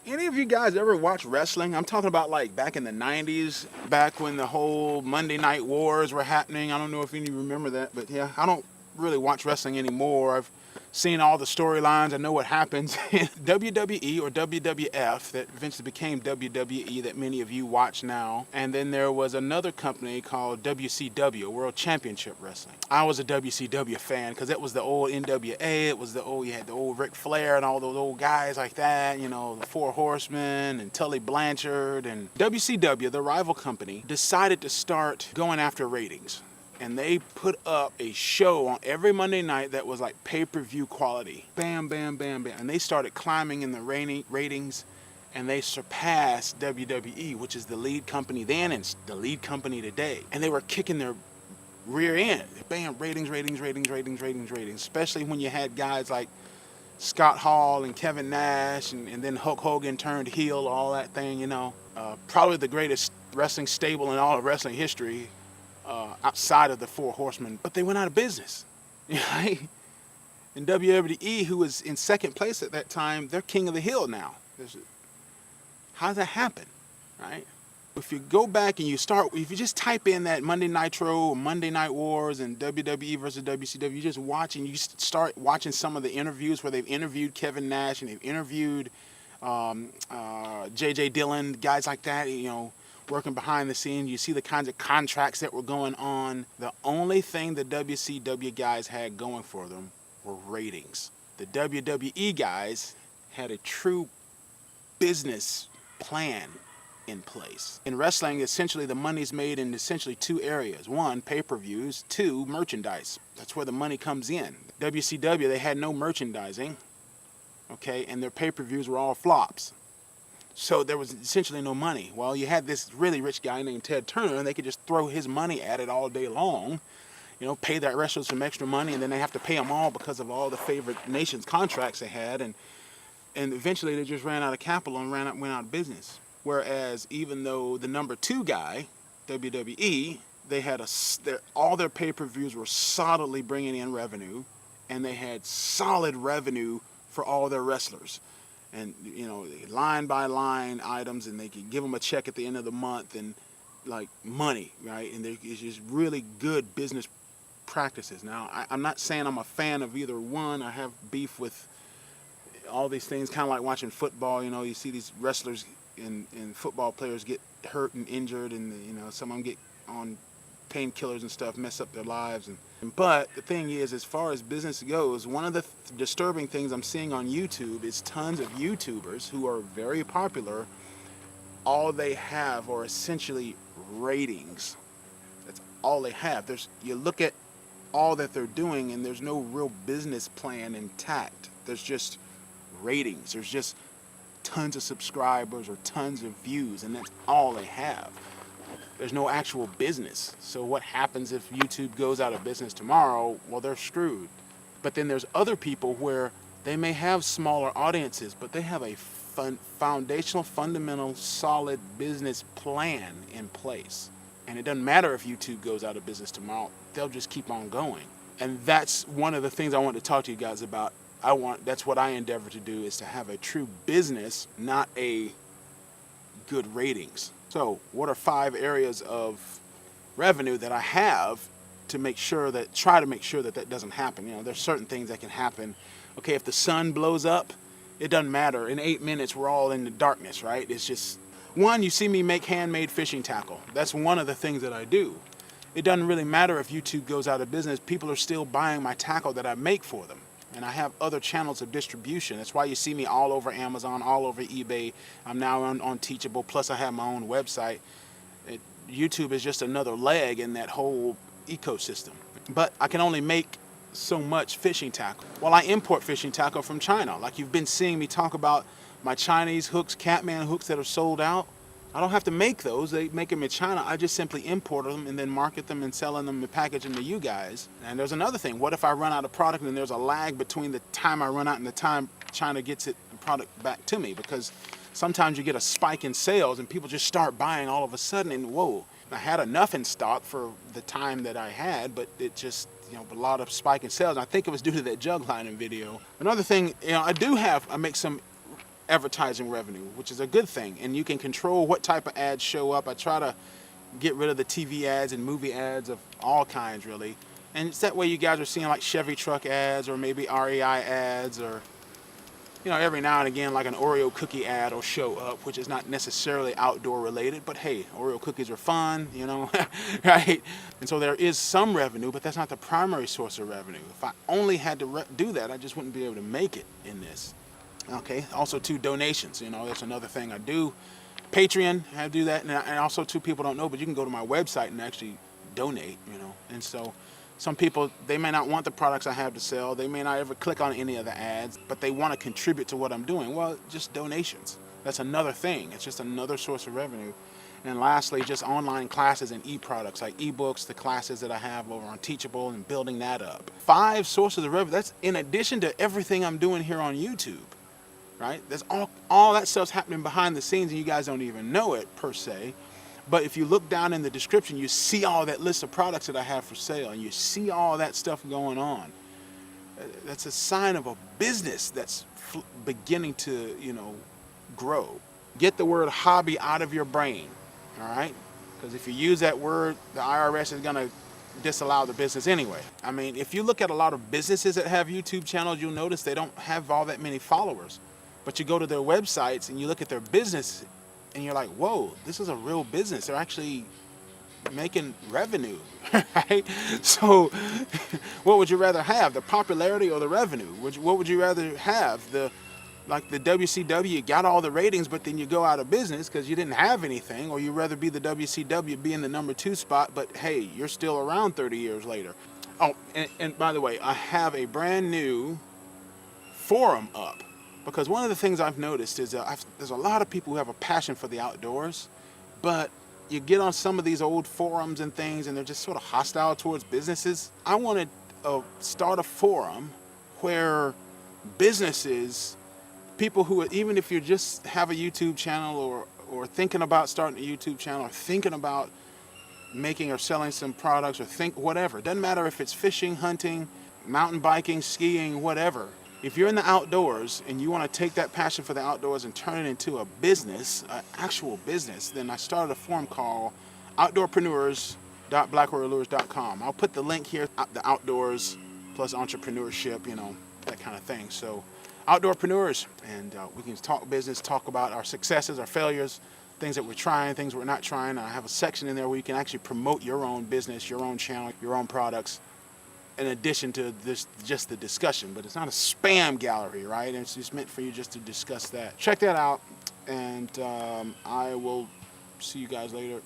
Any of you guys ever watch wrestling? I'm talking about like back in the 90s, back when the whole Monday Night Wars were happening. I don't know if any of you remember that, but yeah, I don't really watch wrestling anymore. I've seen all the storylines. I know what happens in WWE or WWF that eventually became WWE that many of you watch now. And then there was another company called WCW, World Championship Wrestling. I was a WCW fan because it was the old NWA. It was the old, you had the old Ric Flair and all those old guys like that, you know, the Four Horsemen and Tully Blanchard. And WCW, the rival company, decided to start going after ratings. And they put up a show on every Monday night that was like pay-per-view quality. Bam, bam, bam, bam. And they started climbing in the ratings, and they surpassed WWE, which is the lead company then and the lead company today. And they were kicking their rear end. Bam, ratings, especially when you had guys like Scott Hall and Kevin Nash, and then Hulk Hogan turned heel, all that thing, you know. Probably the greatest wrestling stable in all of wrestling history. Outside of the Four Horsemen, but they went out of business. Right? And WWE, who was in second place at that time, they're king of the hill now. How does that happen? Right? If you go back and if you just type in that Monday Nitro, Monday Night Wars, and WWE versus WCW, you start watching some of the interviews where they've interviewed Kevin Nash and they've interviewed J.J. Dillon, guys like that, you know, working behind the scenes. You see the kinds of contracts that were going on. The only thing the WCW guys had going for them were ratings. The WWE guys had a true business plan in place. In wrestling, essentially the money's made in essentially two areas. One, pay-per-views. Two, merchandise. That's where the money comes in. WCW, they had no merchandising, okay, and their pay-per-views were all flops. So there was essentially no money. Well, you had this really rich guy named Ted Turner, and they could just throw his money at it all day long, you know, pay that wrestlers some extra money, and then they have to pay them all because of all the favored nations contracts they had, and eventually they just ran out of capital and went out of business. Whereas even though the number two guy, WWE, they had all their pay-per-views were solidly bringing in revenue, and they had solid revenue for all their wrestlers. And, you know, line by line items, and they could give them a check at the end of the month, and like money, right? And it's just really good business practices. Now, I'm not saying I'm a fan of either one. I have beef with all these things, kind of like watching football. You know, you see these wrestlers and football players get hurt and injured, and, you know, some of them get on painkillers and stuff, mess up their lives. But the thing is, as far as business goes, one of the disturbing things I'm seeing on YouTube is tons of YouTubers who are very popular. All they have are essentially ratings. That's all they have. You look at all that they're doing, and there's no real business plan intact. There's just ratings. There's just tons of subscribers or tons of views, and that's all they have. There's no actual business. So what happens if YouTube goes out of business tomorrow? Well, they're screwed. But then there's other people where they may have smaller audiences, but they have a foundational, fundamental, solid business plan in place. And it doesn't matter if YouTube goes out of business tomorrow. They'll just keep on going. And that's one of the things I want to talk to you guys about. That's what I endeavor to do, is to have a true business, not a good ratings. So what are 5 areas of revenue that I have to try to make sure that doesn't happen? You know, there's certain things that can happen. Okay, if the sun blows up, it doesn't matter. In 8 minutes, we're all in the darkness, right? It's just, one, you see me make handmade fishing tackle. That's one of the things that I do. It doesn't really matter if YouTube goes out of business. People are still buying my tackle that I make for them. And I have other channels of distribution. That's why you see me all over Amazon, all over eBay. I'm now on Teachable, plus I have my own website. YouTube is just another leg in that whole ecosystem. But I can only make so much fishing tackle. Well, I import fishing tackle from China. Like you've been seeing me talk about my Chinese hooks, Catman hooks that are sold out. I don't have to make those. They make them in China. I just simply import them and then market them and sell them and package them to you guys. And there's another thing. What if I run out of product and there's a lag between the time I run out and the time China gets the product back to me? Because sometimes you get a spike in sales and people just start buying all of a sudden, and whoa, I had enough in stock for the time that I had, but it just, you know, a lot of spike in sales. And I think it was due to that jug lining video. Another thing, you know, I make some advertising revenue, which is a good thing. And you can control what type of ads show up. I try to get rid of the TV ads and movie ads of all kinds, really. And it's that way you guys are seeing like Chevy truck ads or maybe REI ads, or every now and again like an Oreo cookie ad will show up, which is not necessarily outdoor related, but hey, Oreo cookies are fun, right? And so there is some revenue, but that's not the primary source of revenue. If I only had to do that, I just wouldn't be able to make it in this. Okay, also too, donations, that's another thing I do. Patreon, I do that, and also too, people don't know, but you can go to my website and actually donate, and so some people, they may not want the products I have to sell, they may not ever click on any of the ads, but they want to contribute to what I'm doing. Well, just donations. That's another thing. It's just another source of revenue. And lastly, just online classes and e-products like ebooks, the classes that I have over on Teachable, and building that up. 5 sources of revenue. That's in addition to everything I'm doing here on YouTube, right? That's all that stuff's happening behind the scenes, and you guys don't even know it per se. But if you look down in the description, you see all that list of products that I have for sale, and you see all that stuff going on. That's a sign of a business that's beginning to, grow. Get the word hobby out of your brain, all right? Because if you use that word, the IRS is going to disallow the business anyway. I mean, if you look at a lot of businesses that have YouTube channels, you'll notice they don't have all that many followers. But you go to their websites and you look at their business, and you're like, whoa, this is a real business. They're actually making revenue, right? So what would you rather have, the popularity or the revenue? What would you rather have? Like the WCW got all the ratings, but then you go out of business because you didn't have anything, or you'd rather be the WCW, be in the number 2 spot, but hey, you're still around 30 years later. Oh, and by the way, I have a brand new forum up. Because one of the things I've noticed is there's a lot of people who have a passion for the outdoors, but you get on some of these old forums and things, and they're just sort of hostile towards businesses. I want to start a forum where businesses, people who, even if you just have a YouTube channel or thinking about starting a YouTube channel, or thinking about making or selling some products, or whatever. It doesn't matter if it's fishing, hunting, mountain biking, skiing, whatever. If you're in the outdoors and you want to take that passion for the outdoors and turn it into a business, an actual business, then I started a forum called Outdoorpreneurs.blackwarriorlures.com. I'll put the link here, the outdoors plus entrepreneurship, that kind of thing. So Outdoorpreneurs, and we can talk business, talk about our successes, our failures, things that we're trying, things we're not trying. I have a section in there where you can actually promote your own business, your own channel, your own products, in addition to this, just the discussion. But it's not a spam gallery, right? It's just meant for you just to discuss that. Check that out, and I will see you guys later.